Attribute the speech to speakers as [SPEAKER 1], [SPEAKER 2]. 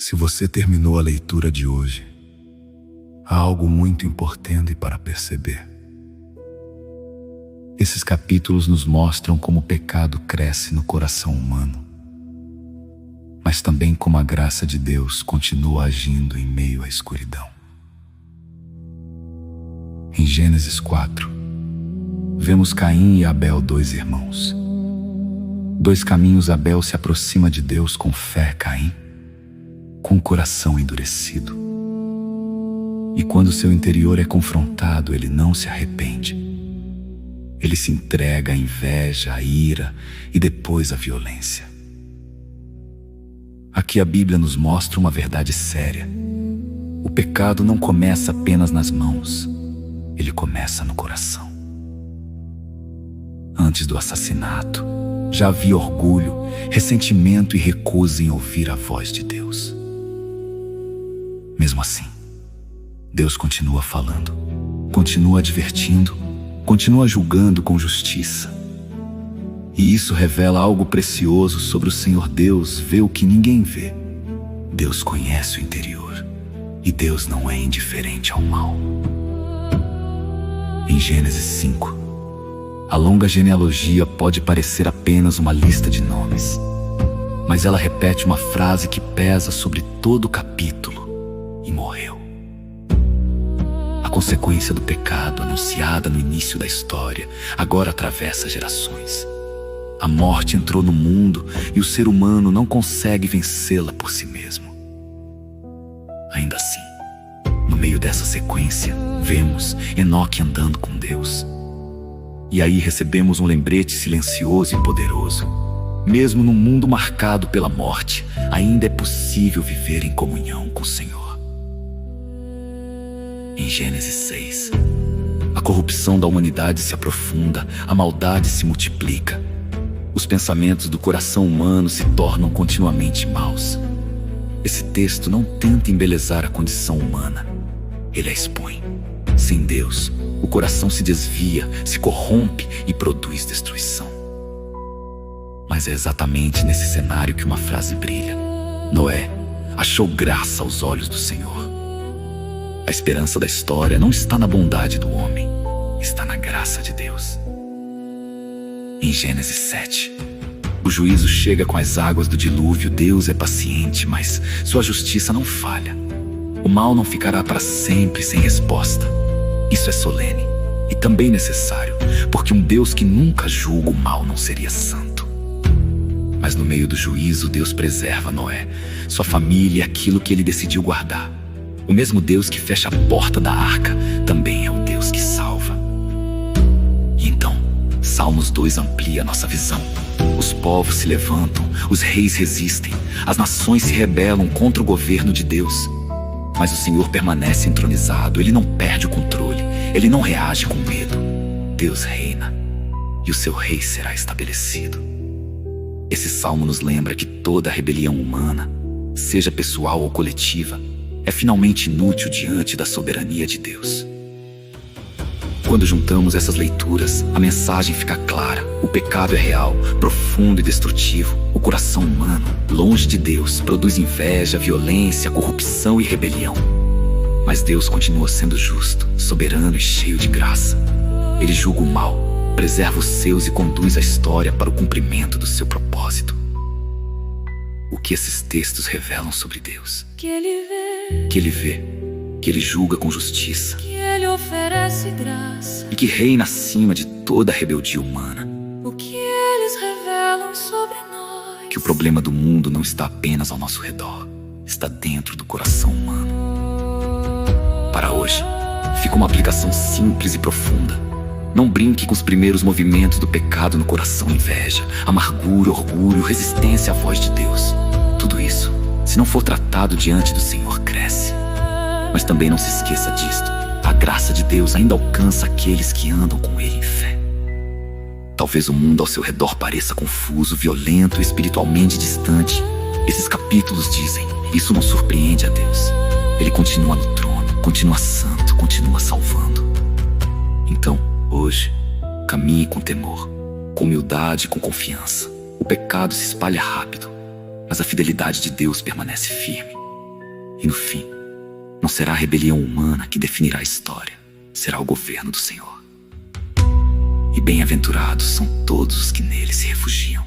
[SPEAKER 1] Se você terminou a leitura de hoje, há algo muito importante para perceber. Esses capítulos nos mostram como o pecado cresce no coração humano, mas também como a graça de Deus continua agindo em meio à escuridão. Em Gênesis 4, vemos Caim e Abel, dois irmãos. Dois caminhos. Abel se aproxima de Deus com fé, Caim com o coração endurecido. E quando seu interior é confrontado, ele não se arrepende. Ele se entrega à inveja, à ira e depois à violência. Aqui a Bíblia nos mostra uma verdade séria. O pecado não começa apenas nas mãos, ele começa no coração. Antes do assassinato, já havia orgulho, ressentimento e recusa em ouvir a voz de Deus. Mesmo assim, Deus continua falando, continua advertindo, continua julgando com justiça. E isso revela algo precioso sobre o Senhor. Deus vê o que ninguém vê. Deus conhece o interior. E Deus não é indiferente ao mal. Em Gênesis 5, a longa genealogia pode parecer apenas uma lista de nomes, mas ela repete uma frase que pesa sobre todo o capítulo: e morreu. A consequência do pecado, anunciada no início da história, agora atravessa gerações. A morte entrou no mundo e o ser humano não consegue vencê-la por si mesmo. Ainda assim, no meio dessa sequência, vemos Enoque andando com Deus. E aí recebemos um lembrete silencioso e poderoso. Mesmo num mundo marcado pela morte, ainda é possível viver em comunhão com o Senhor. Em Gênesis 6, a corrupção da humanidade se aprofunda, a maldade se multiplica. Os pensamentos do coração humano se tornam continuamente maus. Esse texto não tenta embelezar a condição humana, ele a expõe. Sem Deus, o coração se desvia, se corrompe e produz destruição. Mas é exatamente nesse cenário que uma frase brilha. Noé achou graça aos olhos do Senhor. A esperança da história não está na bondade do homem, está na graça de Deus. Em Gênesis 7, o juízo chega com as águas do dilúvio. Deus é paciente, mas sua justiça não falha. O mal não ficará para sempre sem resposta. Isso é solene e também necessário, porque um Deus que nunca julga o mal não seria santo. Mas no meio do juízo, Deus preserva Noé, sua família e aquilo que ele decidiu guardar. O mesmo Deus que fecha a porta da arca também é o Deus que salva. E então, Salmos 2 amplia nossa visão. Os povos se levantam, os reis resistem, as nações se rebelam contra o governo de Deus. Mas o Senhor permanece entronizado, ele não perde o controle, ele não reage com medo. Deus reina, e o seu rei será estabelecido. Esse salmo nos lembra que toda rebelião humana, seja pessoal ou coletiva, é finalmente inútil diante da soberania de Deus. Quando juntamos essas leituras, a mensagem fica clara. O pecado é real, profundo e destrutivo. O coração humano, longe de Deus, produz inveja, violência, corrupção e rebelião. Mas Deus continua sendo justo, soberano e cheio de graça. Ele julga o mal, preserva os seus e conduz a história para o cumprimento do seu propósito. O que esses textos revelam sobre Deus? Que Ele vê, que Ele julga com justiça,
[SPEAKER 2] que Ele oferece graça
[SPEAKER 1] e que reina acima de toda a rebeldia humana.
[SPEAKER 2] O que eles revelam sobre nós?
[SPEAKER 1] Que o problema do mundo não está apenas ao nosso redor, está dentro do coração humano. Para hoje, fica uma aplicação simples e profunda. Não brinque com os primeiros movimentos do pecado no coração: inveja, amargura, orgulho, resistência à voz de Deus. Tudo isso, se não for tratado diante do Senhor, cresce. Mas também não se esqueça disto: a graça de Deus ainda alcança aqueles que andam com Ele em fé. Talvez o mundo ao seu redor pareça confuso, violento e espiritualmente distante. Esses capítulos dizem: isso não surpreende a Deus. Ele continua no trono, continua santo, continua salvando. Então, hoje, caminhe com temor, com humildade e com confiança. O pecado se espalha rápido, mas a fidelidade de Deus permanece firme. E no fim, não será a rebelião humana que definirá a história, será o governo do Senhor. E bem-aventurados são todos os que nele se refugiam.